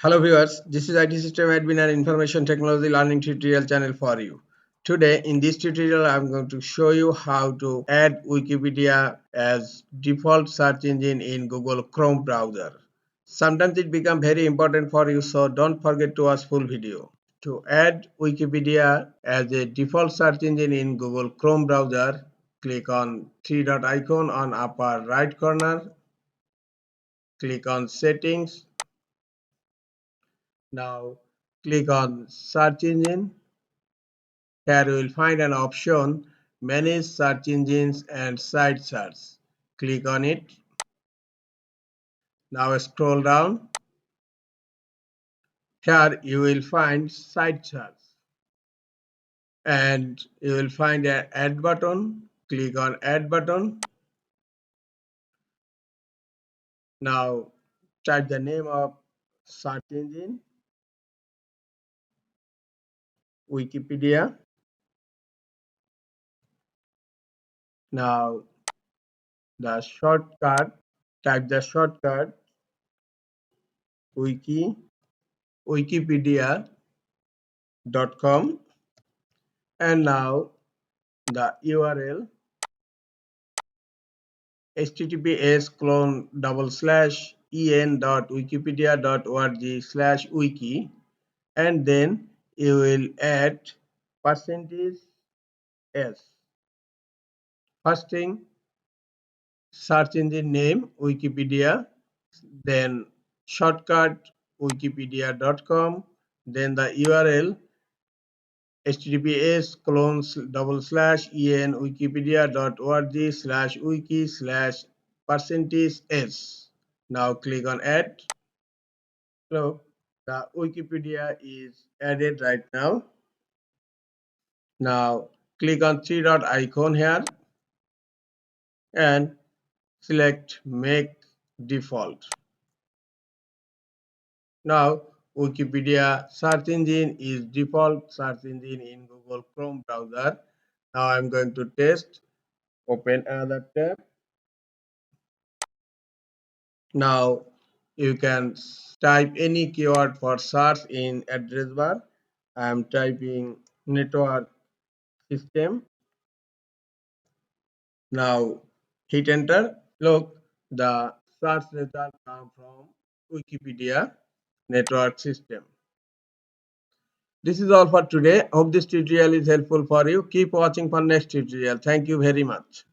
Hello viewers, this is IT System Admin and Information Technology Learning Tutorial channel for you. Today in this tutorial I am going to show you how to add Wikipedia as default search engine in Google Chrome browser. Sometimes it becomes very important for you, so don't forget to watch full video. To add Wikipedia as a default search engine in Google Chrome browser, click on three dot icon on upper right corner, click on settings. Now click on search engine. Here you will find an option manage search engines and site search. Click on it. Now scroll down. Here you will find site search and you will find an add button. Click on add button. Now type the name of search engine Wikipedia. Now the shortcut, type the shortcut wikipedia.com, and now the URL https://en.wikipedia.org/wiki, and then you will add percentage %s. First thing, search engine name Wikipedia, then shortcut wikipedia.com, then the URL https://en.wikipedia.org/wiki/%s. Now click on add. Look, the Wikipedia is added right now. Now click on three dot icon here and select make default. Now Wikipedia search engine is default search engine in Google Chrome browser. Now I'm going to test. Open another tab. Now you can type any keyword for search in address bar. I am typing network system. Now hit enter. Look, the search result come from Wikipedia network system. This is all for today. Hope this tutorial is helpful for you. Keep watching for next tutorial. Thank you very much.